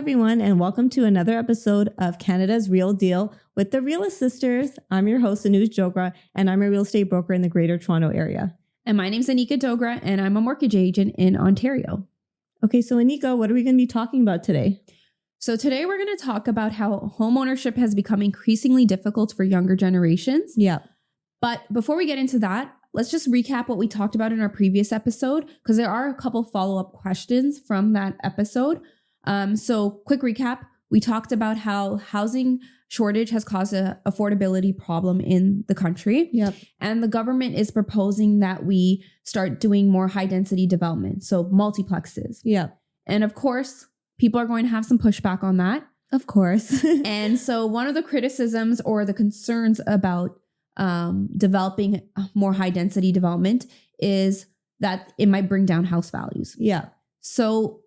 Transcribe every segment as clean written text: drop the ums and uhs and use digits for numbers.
everyone, and welcome to another episode of Canada's Real Deal with the Realist Sisters. I'm your host, Anuj Jogra, and I'm a real estate broker in the Greater Toronto Area. And my name's Anika Dogra, and I'm a mortgage agent in Ontario. Okay, so Anika, what are we going to be talking about today? So today we're going to talk about how homeownership has become increasingly difficult for younger generations. Yeah. But before we get into that, let's just recap what we talked about in our previous episode, because there are a couple follow-up questions from that episode. So quick recap, we talked about how housing shortage has caused an affordability problem in the country. Yep. And the government is proposing that we start doing more high density development, so multiplexes. Yeah. And of course, people are going to have some pushback on that. Of course. And so one of the criticisms or the concerns about developing more high density development is that it might bring down house values. Yeah. So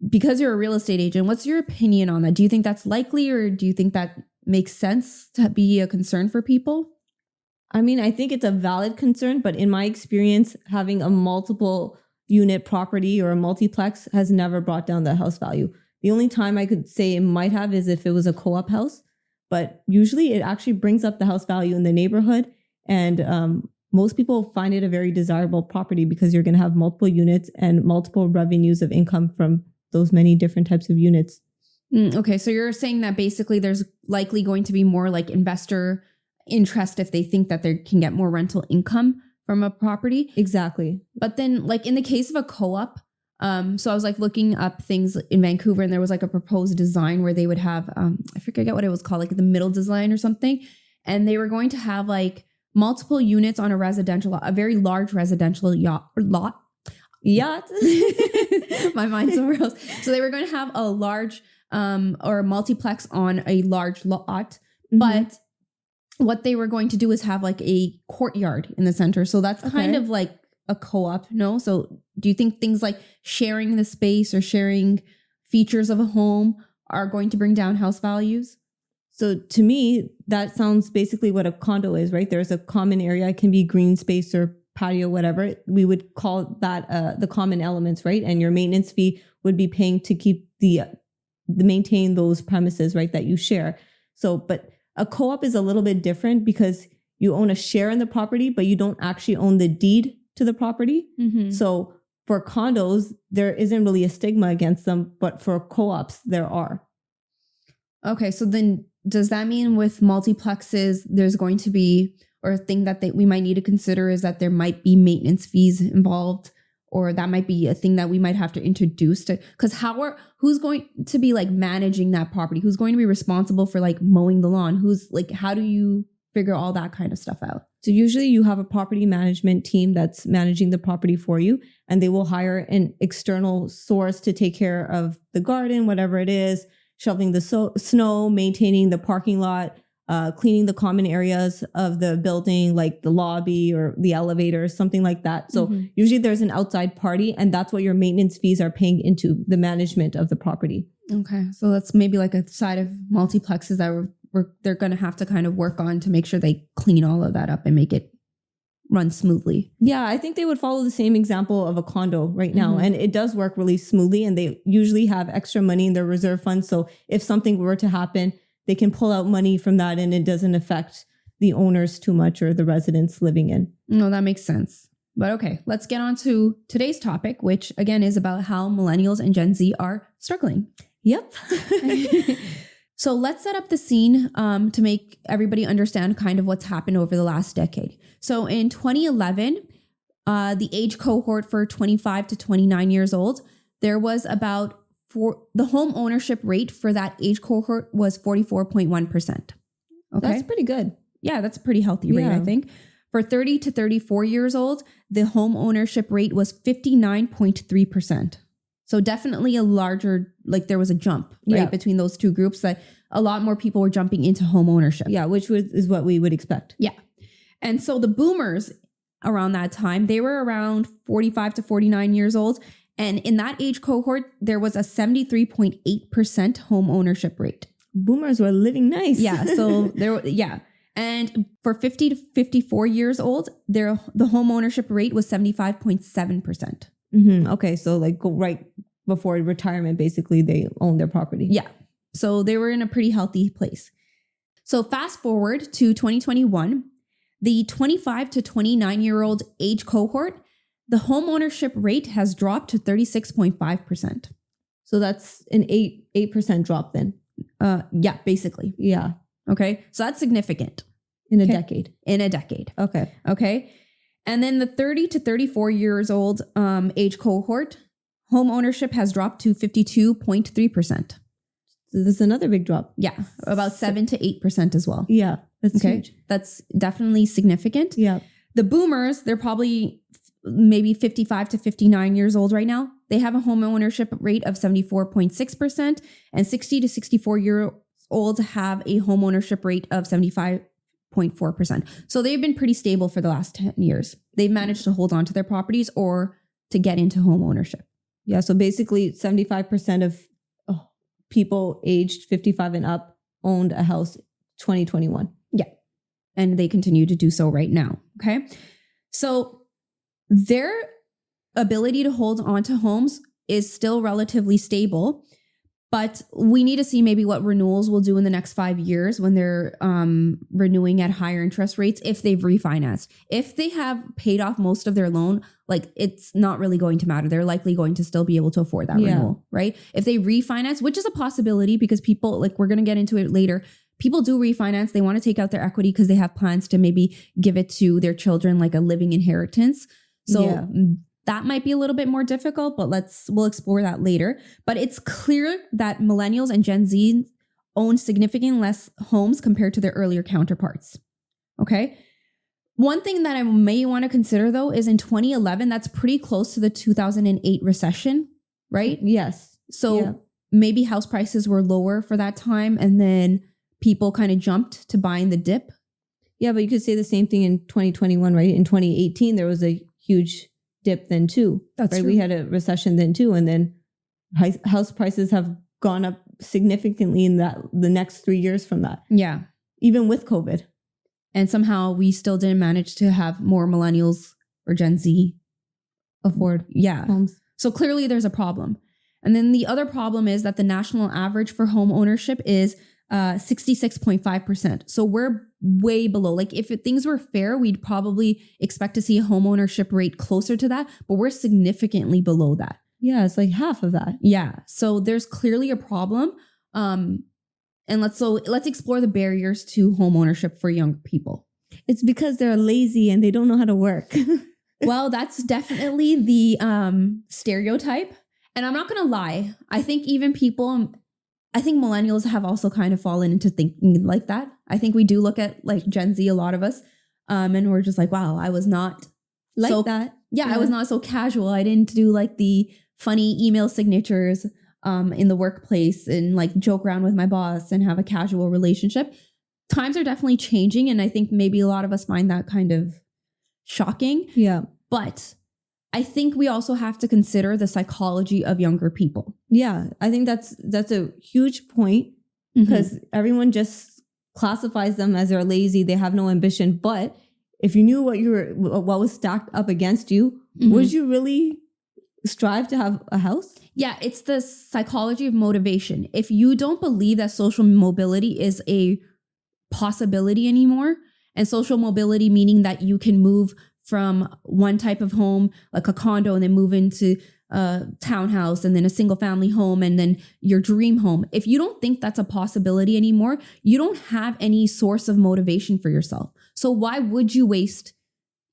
because you're a real estate agent, what's your opinion on that? Do you think that's likely, or do you think that makes sense to be a concern for people? I mean, I think it's a valid concern, but in my experience, having a multiple unit property or a multiplex has never brought down the house value. The only time I could say it might have is if it was a co-op house, but usually it actually brings up the house value in the neighborhood. And most people find it a very desirable property because you're going to have multiple units and multiple revenues of income from those many different types of units. Okay, so you're saying that basically there's likely going to be more like investor interest if they think that they can get more rental income from a property. Exactly. But then like in the case of a co-op, so I was like looking up things in Vancouver, and there was like a proposed design where they would have, I forget what it was called, like the middle design or something. And they were going to have like multiple units on a residential lot, a very large residential lot. My mind's somewhere else. So they were going to have a large or multiplex on a large lot, but what they were going to do is have like a courtyard in the center. So that's kind of like a co-op, no? So do you think things like sharing the space or sharing features of a home are going to bring down house values? So to me, that sounds basically what a condo is, right? There's a common area. It can be green space or patio, whatever. We would call that the common elements, right? And your maintenance fee would be paying to keep the maintain those premises, right, that you share. So, but a co-op is a little bit different because you own a share in the property, but you don't actually own the deed to the property. So for condos, there isn't really a stigma against them, but for co-ops, there are. Okay, so then does that mean with multiplexes, there's going to be, or a thing that we might need to consider is that there might be maintenance fees involved, or that might be a thing that we might have to introduce to, because who's going to be like managing that property? Who's going to be responsible for like mowing the lawn? Who's like, how do you figure all that kind of stuff out? So usually you have a property management team that's managing the property for you, and they will hire an external source to take care of the garden, whatever it is, shoveling the snow, maintaining the parking lot, cleaning the common areas of the building, like the lobby or the elevator, something like that. So usually there's an outside party, and that's what your maintenance fees are paying into the management of the property. Okay. So that's maybe like a side of multiplexes that they're going to have to kind of work on to make sure they clean all of that up and make it run smoothly. Yeah, I think they would follow the same example of a condo right now. And it does work really smoothly, and they usually have extra money in their reserve fund. So if something were to happen, they can pull out money from that, and it doesn't affect the owners too much or the residents living in. No, that makes sense. But okay, let's get on to today's topic, which again is about how millennials and Gen Z are struggling. Yep. So let's set up the scene to make everybody understand kind of what's happened over the last decade. So in 2011, the age cohort for 25 to 29 years old, there was the home ownership rate for that age cohort was 44.1%. Okay. That's pretty good. Yeah, that's a pretty healthy rate, I think. For 30 to 34 years old, the home ownership rate was 59.3%. So definitely a larger, like there was a jump, right, between those two groups, that a lot more people were jumping into home ownership. Yeah, which is what we would expect. Yeah. And so the boomers around that time, they were around 45 to 49 years old. And in that age cohort, there was a 73.8% home ownership rate. Boomers were living nice. Yeah. So And for 50 to 54 years old, the home ownership rate was 75.7%. Okay. So like before retirement, basically, they own their property. Yeah. So they were in a pretty healthy place. So fast forward to 2021, the 25 to 29-year-old age cohort, the home ownership rate has dropped to 36.5%. So that's an 8% drop then. Yeah, basically. Yeah. Okay. So that's significant. In a decade. In a decade. Okay. Okay. And then the 30 to 34 years old age cohort, home ownership has dropped to 52.3%. So this is another big drop. Yeah. About 7 to 8% as well. Yeah. That's huge. That's definitely significant. Yeah. The boomers, they're probably maybe 55 to 59 years old right now. They have a home ownership rate of 74.6%, and 60 to 64 year olds have a home ownership rate of 75.4%. So they've been pretty stable for the last 10 years. They've managed to hold on to their properties or to get into home ownership. Yeah. So basically 75% of people aged 55 and up owned a house 2021. Yeah. And they continue to do so right now. Okay. So their ability to hold on to homes is still relatively stable, but we need to see maybe what renewals will do in the next 5 years when they're renewing at higher interest rates if they've refinanced. If they have paid off most of their loan, like it's not really going to matter. They're likely going to still be able to afford that renewal, right? If they refinance, which is a possibility because people, like we're going to get into it later, people do refinance. They want to take out their equity because they have plans to maybe give it to their children like a living inheritance. So that might be a little bit more difficult, but we'll explore that later. But it's clear that millennials and Gen Z own significantly less homes compared to their earlier counterparts. Okay. One thing that I may want to consider though is in 2011, that's pretty close to the 2008 recession, right? Yes. So maybe house prices were lower for that time and then people kind of jumped to buying the dip. Yeah, but you could say the same thing in 2021, right? In 2018, there was a huge dip then too. That's right. True. We had a recession then too. And then house prices have gone up significantly in the next 3 years from that. Yeah. Even with COVID. And somehow we still didn't manage to have more millennials or Gen Z afford homes. So clearly there's a problem. And then the other problem is that the national average for home ownership is 66.5%. So we're way below. Like if things were fair, we'd probably expect to see a home ownership rate closer to that, but we're significantly below that. Yeah, it's like half of that. Yeah. So there's clearly a problem. And let's explore the barriers to home ownership for young people. It's because they're lazy and they don't know how to work. Well, that's definitely the stereotype. And I'm not going to lie. I think millennials have also kind of fallen into thinking like that. I think we do look at like Gen Z, a lot of us, and we're just like, wow, I was not like that. Yeah, I was not so casual. I didn't do like the funny email signatures in the workplace and like joke around with my boss and have a casual relationship. Times are definitely changing. And I think maybe a lot of us find that kind of shocking. Yeah. But I think we also have to consider the psychology of younger people. Yeah, I think that's a huge point because everyone just classifies them as they're lazy. They have no ambition. But if you knew what was stacked up against you, would you really strive to have a house? Yeah, it's the psychology of motivation. If you don't believe that social mobility is a possibility anymore, and social mobility meaning that you can move from one type of home, like a condo, and then move into a townhouse and then a single family home and then your dream home. If you don't think that's a possibility anymore, you don't have any source of motivation for yourself. So why would you waste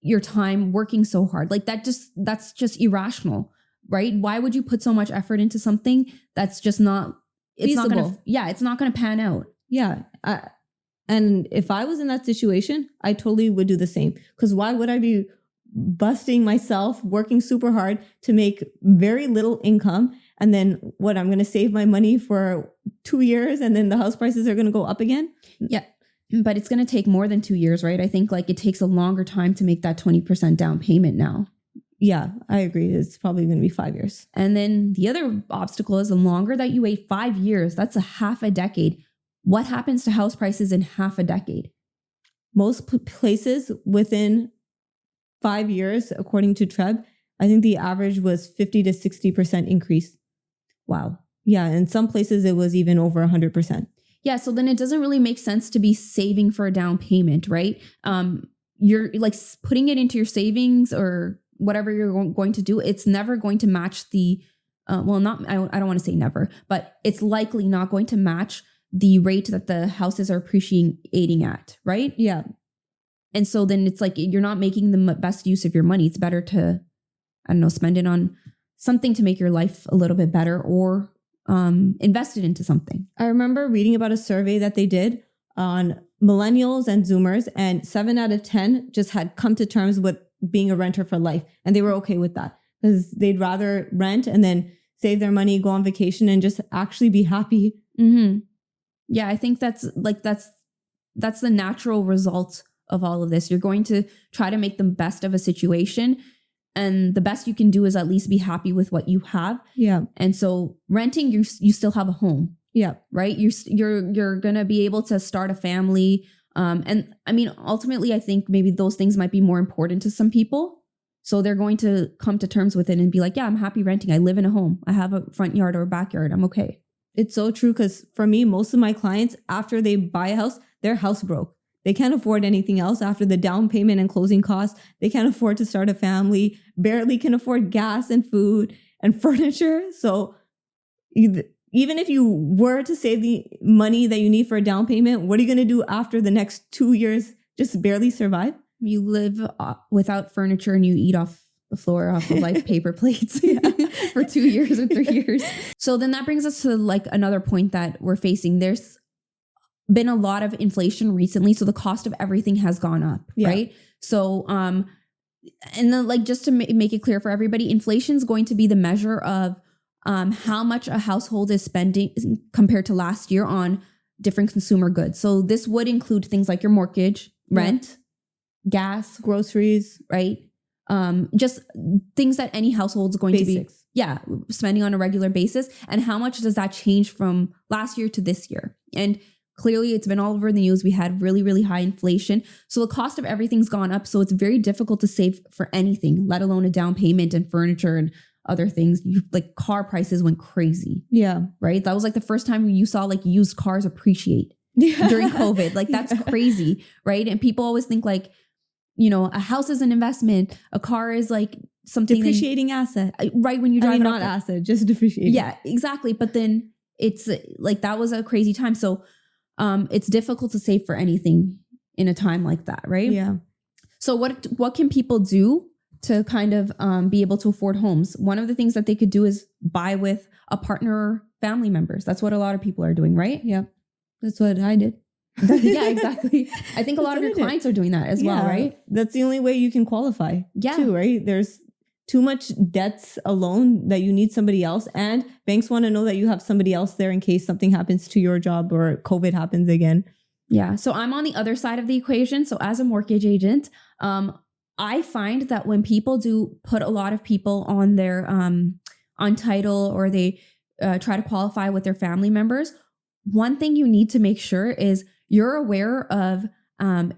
your time working so hard? Like that's just irrational, right? Why would you put so much effort into something that's just not, it's feasible. It's not going to pan out. Yeah. And if I was in that situation, I totally would do the same. Because why would I be busting myself, working super hard to make very little income? And then I'm going to save my money for 2 years and then the house prices are going to go up again? Yeah. But it's going to take more than 2 years, right? I think like it takes a longer time to make that 20% down payment now. Yeah, I agree. It's probably going to be 5 years. And then the other obstacle is the longer that you wait, 5 years, that's a half a decade. What happens to house prices in half a decade? Most places within 5 years, according to Treb, I think the average was 50 to 60% increase. Wow. Yeah. In some places, it was even over 100%. Yeah. So then it doesn't really make sense to be saving for a down payment, right? You're like putting it into your savings or whatever you're going to do. It's never going to match the, I don't want to say never, but it's likely not going to match the rate that the houses are appreciating at, right? Yeah. And so then it's like, you're not making the best use of your money. It's better to, I don't know, spend it on something to make your life a little bit better or invest it into something. I remember reading about a survey that they did on millennials and Zoomers, and 7 out of 10 just had come to terms with being a renter for life. And they were okay with that because they'd rather rent and then save their money, go on vacation, and just actually be happy. Mm-hmm. Yeah, I think that's the natural result of all of this. You're going to try to make the best of a situation. And the best you can do is at least be happy with what you have. Yeah. And so renting, you still have a home. Yeah. Right. You're going to be able to start a family. And I mean, ultimately, I think maybe those things might be more important to some people. So they're going to come to terms with it and be like, yeah, I'm happy renting. I live in a home. I have a front yard or a backyard. I'm okay. It's so true. Because for me, most of my clients, after they buy a house, they're house broke. They can't afford anything else after the down payment and closing costs. They can't afford to start a family, barely can afford gas and food and furniture. So even if you were to save the money that you need for a down payment, what are you going to do after the next 2 years? Just barely survive? You live without furniture and you eat off the floor off of like paper plates for 2 years or 3 years. So then that brings us to like another point that we're facing. There's been a lot of inflation recently. So the cost of everything has gone up, right? So, and then like, just to make it clear for everybody, inflation is going to be the measure of how much a household is spending compared to last year on different consumer goods. So this would include things like your mortgage, rent, gas, groceries, right? Just things that any household is going Basics. to be, spending on a regular basis. And how much does that change from last year to this year? And clearly, it's been all over the news. We had really, really high inflation. So the cost of everything's gone up. So it's very difficult to save for anything, let alone a down payment and furniture and other things. Like car prices went crazy. Yeah. Right? That was like the first time you saw like used cars appreciate during COVID. Like that's crazy. Right? And people always think like, you know, a house is an investment. A car is like something depreciating asset. Right? When you drive not asset, just depreciating. Yeah, exactly. But then it's like, that was a crazy time. So it's difficult to save for anything in a time like that, right? Yeah. So what can people do to kind of be able to afford homes? One of the things that they could do is buy with a partner or family members. That's what a lot of people are doing, right? Yeah. That's what I did. Yeah, exactly. I think a lot of your clients are doing that as well, right? That's the only way you can qualify too, right? There's too much debts alone that you need somebody else. And banks want to know that you have somebody else there in case something happens to your job or COVID happens again. Yeah. So I'm on the other side of the equation. So as a mortgage agent, I find that when people do put a lot of people on their on title, or they try to qualify with their family members, one thing you need to make sure is you're aware of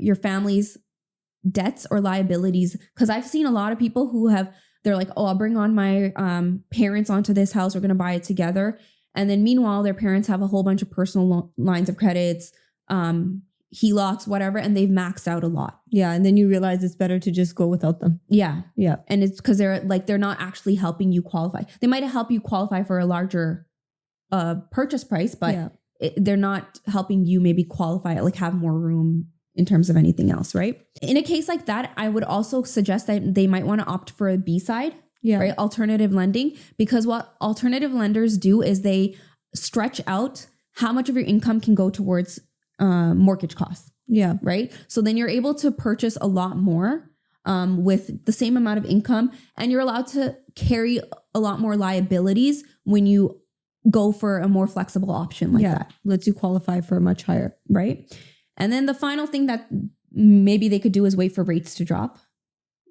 your family's debts or liabilities. Because I've seen a lot of people who they're like, oh, I'll bring on my parents onto this house. We're going to buy it together. And then meanwhile, their parents have a whole bunch of personal lines of credits, HELOCs, whatever, and they've maxed out a lot. Yeah. And then you realize it's better to just go without them. Yeah. Yeah. And it's because they're not actually helping you qualify. They might help you qualify for a larger purchase price, but they're not helping you maybe qualify, like have more room in terms of anything else, right? In a case like that, I would also suggest that they might want to opt for a B-side, right? Alternative lending, because what alternative lenders do is they stretch out how much of your income can go towards mortgage costs. Yeah. Right. So then you're able to purchase a lot more with the same amount of income, and you're allowed to carry a lot more liabilities when you go for a more flexible option like that. Lets you qualify for a much higher. Right. And then the final thing that maybe they could do is wait for rates to drop.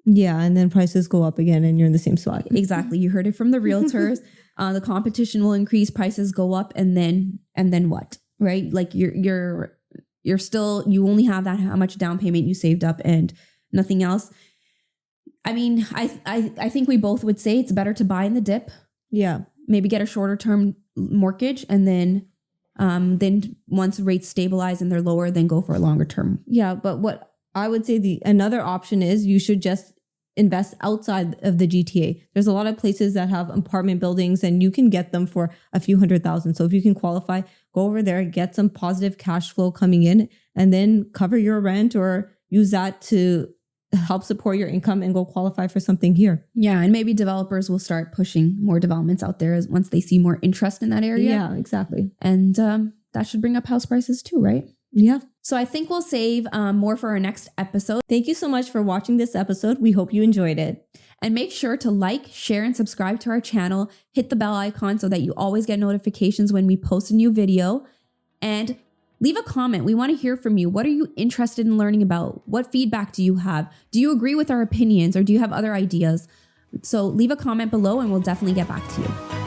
Yeah. And then prices go up again and you're in the same spot. Exactly. You heard it from the realtors. The competition will increase, prices go up, and then what? Right? Like you're still, you only have that how much down payment you saved up and nothing else. I mean, I think we both would say it's better to buy in the dip. Yeah. maybe get a shorter term mortgage, and then once rates stabilize and they're lower, then go for a longer term. Yeah, but what I would say another option is you should just invest outside of the GTA. There's a lot of places that have apartment buildings and you can get them for a few $100,000. So if you can qualify, go over there, get some positive cash flow coming in, and then cover your rent or use that to help support your income and go qualify for something here. Yeah, and maybe developers will start pushing more developments out there once they see more interest in that area. Yeah, exactly. And that should bring up house prices too, right? Yeah. So I think we'll save more for our next episode. Thank you so much for watching this episode. We hope you enjoyed it. And make sure to like, share, and subscribe to our channel. Hit the bell icon so that you always get notifications when we post a new video. And leave a comment. We want to hear from you. What are you interested in learning about? What feedback do you have? Do you agree with our opinions or do you have other ideas? So leave a comment below and we'll definitely get back to you.